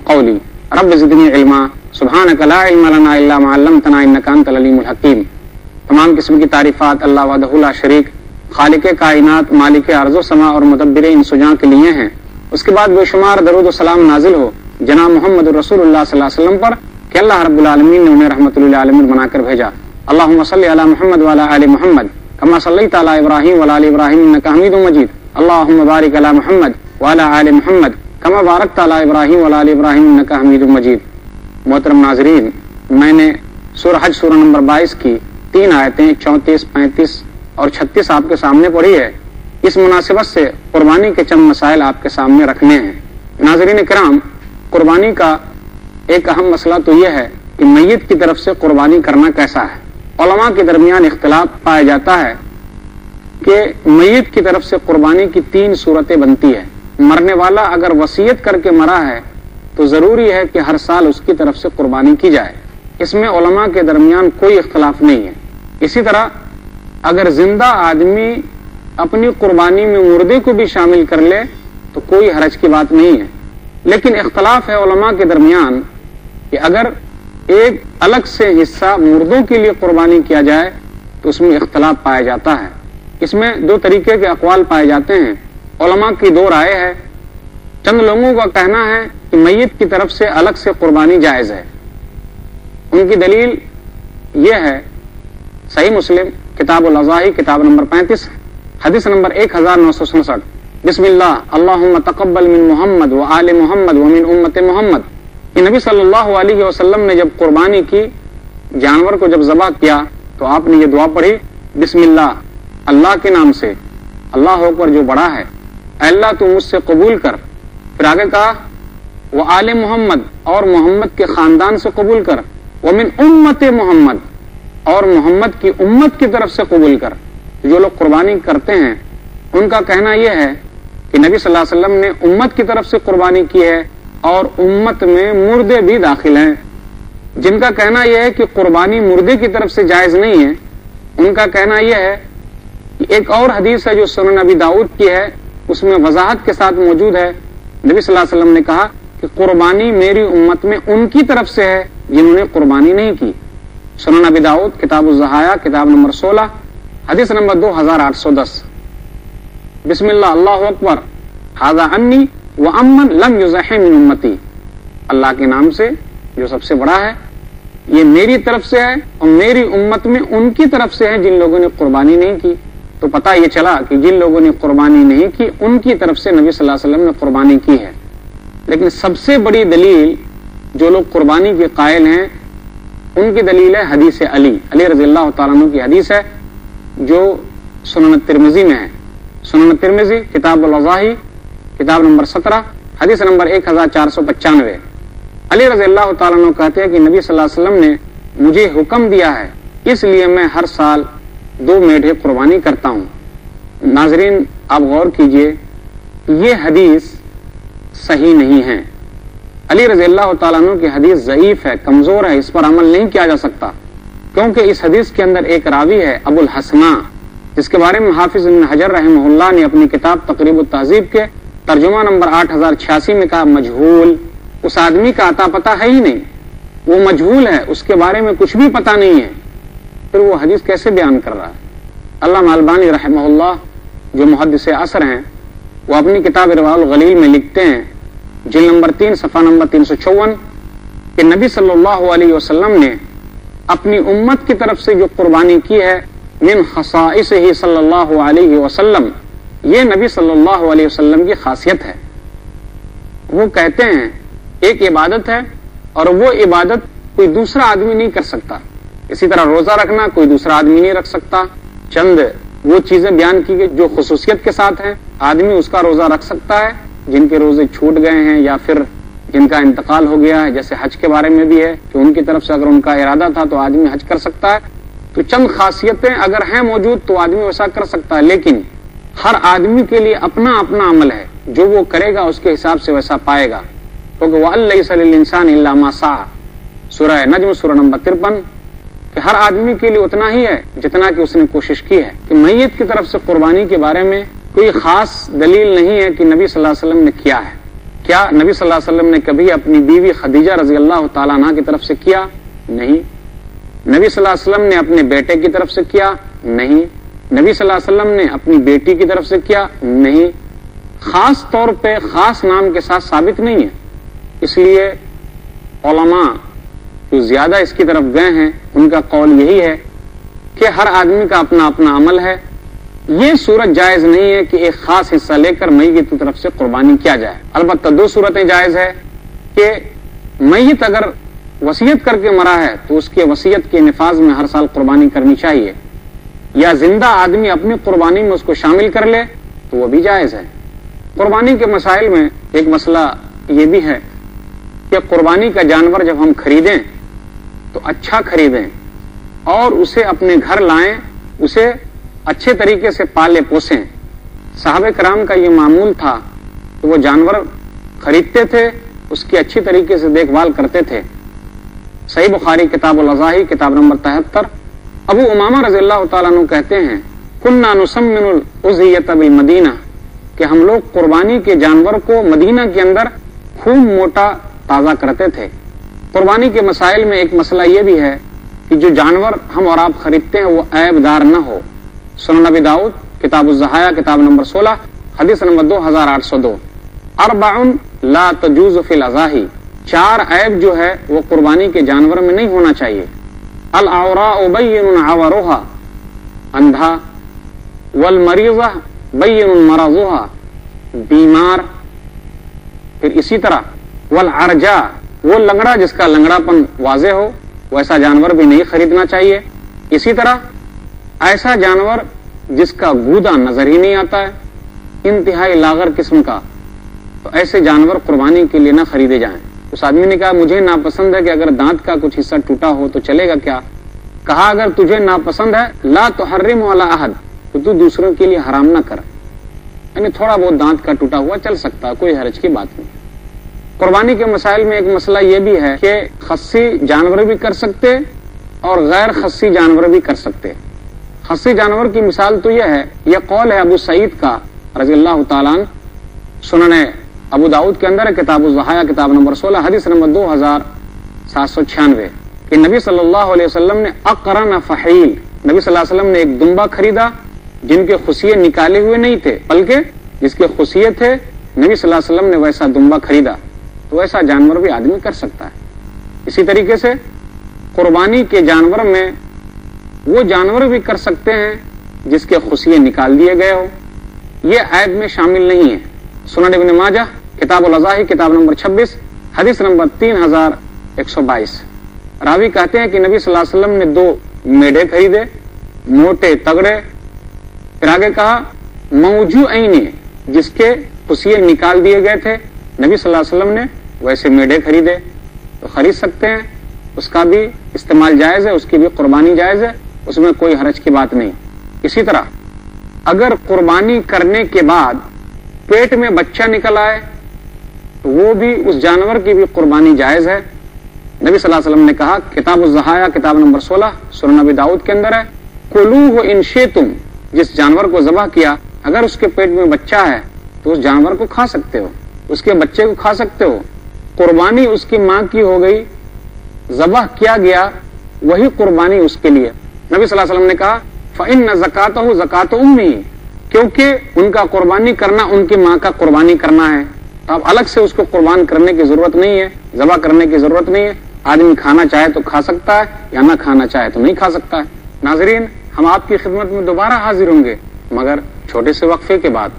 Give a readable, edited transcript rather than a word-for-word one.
قولی رب زدنی علما سبحانک لا علم لنا الا ما علمتنا انک انت العلیم الحکیم۔ تمام قسم کی تعریفات اللہ وحدہ لا شریک، خالق کائنات، مالک ارض و سما اور مدبر ان سجاں کے لیے ہیں۔ اس کے بعد بے شمار درود و سلام نازل ہو جناب محمد رسول اللہ صلی اللہ علیہ وسلم پر کہ اللہ رب العالمین نے انہیں رحمت للعالمین بنا کر بھیجا۔ اللہم صلی علی محمد وعلی آل محمد کما صلیت علی ابراہیم وعلی آل ابراہیم انک حمید مجید۔ اللہم بارک علی محمد وعلی آل محمد کما بارکت علی ابراہیم وعلی آل ابراہیم انک حمید مجید۔ محترم ناظرین، میں نے سورہ حج سورہ نمبر 22 کی 3 آیتیں 34، 35 اور 36 آپ کے سامنے پڑھی ہے۔ اس مناسبت سے قربانی کے چند مسائل آپ کے سامنے رکھنے ہیں۔ ناظرین کرام، قربانی کا ایک اہم مسئلہ تو یہ ہے کہ میت کی طرف سے قربانی کرنا کیسا ہے۔ علماء کے درمیان اختلاف پایا جاتا ہے کہ میت کی طرف سے قربانی کی 3 صورتیں بنتی ہے۔ مرنے والا اگر وصیت کر کے مرا ہے تو ضروری ہے کہ ہر سال اس کی طرف سے قربانی کی جائے، اس میں علماء کے درمیان کوئی اختلاف نہیں ہے۔ اسی طرح اگر زندہ آدمی اپنی قربانی میں مردے کو بھی شامل کر لے تو کوئی حرج کی بات نہیں ہے، لیکن اختلاف ہے علماء کے درمیان کہ اگر ایک الگ سے حصہ مردوں کے لیے قربانی کیا جائے تو اس میں اختلاف پایا جاتا ہے۔ اس میں 2 طریقے کے اقوال پائے جاتے ہیں۔ علماء کی 2 رائے ہے۔ چند لوگوں کا کہنا ہے کہ میت کی طرف سے الگ سے قربانی جائز ہے۔ ان کی دلیل یہ ہے، صحیح مسلم کتاب الاضاحی کتاب نمبر 35 حدیث نمبر 1967، بسم اللہ اللہم تقبل من محمد و آل محمد ومن امت محمد۔ کہ نبی صلی اللہ علیہ وسلم نے جب قربانی کی، جانور کو جب ذبح کیا تو آپ نے یہ دعا پڑھی، بسم اللہ، اللہ کے نام سے، اللہ اکبر جو بڑا ہے، اے اللہ تو مجھ سے قبول کر۔ پھر آگے کہا وہ آل محمد، اور محمد کے خاندان سے قبول کر، ومن امت محمد، اور محمد کی امت کی طرف سے قبول کر۔ جو لوگ قربانی کرتے ہیں ان کا کہنا یہ ہے کہ نبی صلی اللہ علیہ وسلم نے امت کی طرف سے قربانی کی ہے اور امت میں مردے بھی داخل ہیں۔ جن کا کہنا یہ ہے کہ قربانی مردے کی طرف سے جائز نہیں ہے، ان کا کہنا یہ ہے کہ ایک اور حدیث ہے جو سنن ابی داؤد کی ہے، اس میں وضاحت کے ساتھ موجود ہے۔ نبی صلی اللہ علیہ وسلم نے کہا کہ قربانی میری امت میں ان کی طرف سے ہے جنہوں نے قربانی نہیں کی۔ سنن ابی داؤد کتاب الضحایا کتاب نمبر 16 حدیث نمبر 2810، بسم اللہ اللہ اکبر ھذا انی وامن لم یضحی من امتی۔ اللہ کے نام سے جو سب سے بڑا ہے، یہ میری طرف سے ہے اور میری امت میں ان کی طرف سے ہے جن لوگوں نے قربانی نہیں کی۔ تو پتہ یہ چلا کہ جن لوگوں نے قربانی نہیں کی ان کی طرف سے نبی صلی اللہ علیہ وسلم نے قربانی کی ہے۔ لیکن سب سے بڑی دلیل جو لوگ قربانی کے قائل ہیں ان کی دلیل ہے حدیث علی رضی اللہ تعالیٰ عنہ کی حدیث ہے جو سنن ترمذی میں ہے۔ سنن ترمذی کتاب الاضاحی کتاب نمبر 17 حدیث نمبر 1495۔ علی رضی اللہ تعالیٰ عنہ کہتے ہیں کہ نبی صلی اللہ علیہ وسلم نے مجھے حکم دیا ہے، اس لیے میں ہر سال 2 میڈھے قربانی کرتا ہوں۔ ناظرین آپ غور کیجئے، یہ حدیث صحیح نہیں ہے۔ علی رضی اللہ تعالیٰ عنہ کی حدیث ضعیف ہے، کمزور ہے، اس پر عمل نہیں کیا جا سکتا، کیونکہ اس حدیث کے اندر ایک راوی ہے ابو الحسنہ، جس کے بارے میں حافظ ابن حجر رحمہ اللہ نے اپنی کتاب تقریب التہذیب کے ترجمہ نمبر 8086 میں کہا مجہول۔ اس آدمی کا عطا پتہ ہے ہی نہیں، وہ مجہول ہے، اس کے بارے میں کچھ بھی پتہ نہیں ہے، پھر وہ حدیث کیسے بیان کر رہا ہے؟ علامہ البانی رحمہ اللہ جو محدث عصر ہیں، وہ اپنی کتاب رواء الغلیل میں لکھتے ہیں جلد نمبر 3 صفحہ نمبر 354 کہ نبی صلی اللہ علیہ وسلم نے اپنی امت کی طرف سے جو قربانی کی ہے من خصائصہ صلی اللہ علیہ وسلم، یہ نبی صلی اللہ علیہ وسلم کی خاصیت ہے۔ وہ کہتے ہیں ایک عبادت ہے اور وہ عبادت کوئی دوسرا آدمی نہیں کر سکتا۔ اسی طرح روزہ رکھنا کوئی دوسرا آدمی نہیں رکھ سکتا۔ چند وہ چیزیں بیان کی گئی جو خصوصیت کے ساتھ ہیں، آدمی اس کا روزہ رکھ سکتا ہے جن کے روزے چھوٹ گئے ہیں یا پھر جن کا انتقال ہو گیا ہے، جیسے حج کے بارے میں بھی ہے کہ ان کی طرف سے اگر ان کا ارادہ تھا تو آدمی حج کر سکتا ہے۔ تو چند خاصیتیں اگر ہیں موجود تو آدمی ویسا کر سکتا ہے، لیکن ہر آدمی کے لیے اپنا اپنا عمل ہے، جو وہ کرے گا اس کے حساب سے ویسا پائے گا، کیونکہ وَأَن لَيْسَ لِلْإِنسَانِ إِلَّا مَا سَعَى، سورہ نجم سورہ نمبر 53، کہ ہر آدمی کے لیے اتنا ہی ہے جتنا کہ اس نے کوشش کی ہے۔ کہ میت کی طرف سے قربانی کے بارے میں کوئی خاص دلیل نہیں ہے کہ نبی صلی اللہ علیہ وسلم نے کیا ہے۔ کیا نبی صلی اللہ علیہ وسلم نے کبھی اپنی بیوی خدیجہ رضی اللہ تعالیٰ عنہ کی طرف سے کیا؟ نہیں۔ نبی صلی اللہ علیہ وسلم نے اپنے بیٹے کی طرف سے کیا؟ نہیں۔ نبی صلی اللہ علیہ وسلم نے اپنی بیٹی کی طرف سے کیا؟ نہیں۔ خاص طور پہ خاص نام کے ساتھ ثابت نہیں ہے، اس لیے علماء جو زیادہ اس کی طرف گئے ہیں ان کا قول یہی ہے کہ ہر آدمی کا اپنا اپنا عمل ہے، یہ صورت جائز نہیں ہے کہ ایک خاص حصہ لے کر میت کی طرف سے قربانی کیا جائے۔ البتہ دو صورتیں جائز ہے کہ میت اگر وصیت کر کے مرا ہے تو اس کے وصیت کے نفاذ میں ہر سال قربانی کرنی چاہیے، یا زندہ آدمی اپنی قربانی میں اس کو شامل کر لے تو وہ بھی جائز ہے۔ قربانی کے مسائل میں ایک مسئلہ یہ بھی ہے کہ قربانی کا جانور جب ہم خریدیں تو اچھا خریدیں اور اسے اپنے گھر لائیں، اسے اچھے طریقے سے پالے پوسیں۔ صحابہ کرام کا یہ معمول تھا کہ وہ جانور خریدتے تھے، اس کی اچھی طریقے سے دیکھ بھال کرتے تھے۔ صحیح بخاری کتاب الاضاحی کتاب نمبر 73 ابو امامہ رضی اللہ تعالیٰ عنہ کہتے ہیں کننا نسمن الاضحیۃ بالمدینہ، کہ ہم لوگ قربانی کے جانور کو مدینہ کے اندر خوب موٹا تازہ کرتے تھے۔ قربانی کے مسائل میں ایک مسئلہ یہ بھی ہے کہ جو جانور ہم اور آپ خریدتے ہیں وہ عیب دار نہ ہو۔ سنن ابی داؤد کتاب الضحایا کتاب نمبر 16 حدیث نمبر 2802 اربع لا تجوز فی الاضاحی، 4 عیب جو ہے وہ قربانی کے جانور میں نہیں ہونا چاہیے۔ العوراء بین عورها، اندھا، والمریضہ بین مرضها، بیمار، پھر اسی طرح والعرجاء، وہ لنگڑا جس کا لنگڑا پن واضح ہو، ویسا جانور بھی نہیں خریدنا چاہیے۔ اسی طرح ایسا جانور جس کا گودا نظر ہی نہیں آتا ہے، انتہائی لاغر قسم کا، تو ایسے جانور قربانی کے لیے نہ خریدے جائیں۔ اس آدمی نے کہا مجھے ناپسند ہے کہ اگر دانت کا کچھ حصہ ٹوٹا ہو تو چلے گا کیا؟ کہا اگر تجھے ناپسند ہے لا تحرم علی احد، تو دوسروں کے لیے حرام نہ کر، یعنی تھوڑا بہت دانت کا ٹوٹا ہوا چل سکتا ہے، کوئی حرج کی بات نہیں۔ قربانی کے مسائل میں ایک مسئلہ یہ بھی ہے کہ خصی جانور بھی کر سکتے اور غیر خصی جانور بھی کر سکتے۔ خصی جانور کی مثال تو یہ ہے، یہ قول ہے ابو سعید کا رضی اللہ تعالیٰ عنہ، سنن ابو داؤد کے اندر کتاب الضحایا کتاب نمبر 16 حدیث نمبر 2796 کہ نبی صلی اللہ علیہ وسلم نے اقرن فحیل، نبی صلی اللہ علیہ وسلم نے ایک دمبا خریدا جن کے خصیے نکالے ہوئے نہیں تھے، بلکہ جس کے خصیے تھے نبی صلی اللہ علیہ وسلم نے ویسا دمبا خریدا، تو ایسا جانور بھی آدمی کر سکتا ہے۔ اسی طریقے سے قربانی کے جانور میں وہ جانور بھی کر سکتے ہیں جس کے خصیے نکال دیے گئے ہو، یہ عیب میں شامل نہیں ہے۔ سنن ابن ماجہ کتاب الاضاحی کتاب نمبر 26 حدیث نمبر 3122 راوی کہتے ہیں کہ نبی صلی اللہ علیہ وسلم نے 2 میڑے خریدے، موٹے تگڑے، پھر آگے کہا موجوعین، جس کے خصیے نکال دیے گئے تھے، نبی صلی اللہ علیہ وسلم نے ویسے میڑے خریدے، تو خرید سکتے ہیں، اس کا بھی استعمال جائز ہے، اس کی بھی قربانی جائز ہے، اس میں کوئی حرج کی بات نہیں۔ اسی طرح اگر قربانی کرنے کے بعد پیٹ میں بچہ نکل آئے تو وہ بھی اس جانور کی بھی قربانی جائز ہے۔ نبی صلی اللہ علیہ وسلم نے کہا کتاب الضحایا کتاب نمبر 16 سنن ابی داؤد کے اندر ہے کلوہ ان شئتم، جس جانور کو ذبح کیا اگر اس کے پیٹ میں بچہ ہے تو اس جانور کو کھا سکتے ہو، اس کے بچے کو کھا سکتے ہو، قربانی اس کی ماں کی ہو گئی، ذبح کیا گیا وہی قربانی اس کے لیے۔ نبی صلی اللہ علیہ وسلم نے کہا فإن زکاتہ زکات امی، کیونکہ ان کا قربانی کرنا ان کی ماں کا قربانی کرنا ہے، اب الگ سے اس کو قربان کرنے کی ضرورت نہیں ہے، ذبح کرنے کی ضرورت نہیں ہے، آدمی کھانا چاہے تو کھا سکتا ہے یا نہ کھانا چاہے تو نہیں کھا سکتا ہے۔ ناظرین، ہم آپ کی خدمت میں دوبارہ حاضر ہوں گے مگر چھوٹے سے وقفے کے بعد۔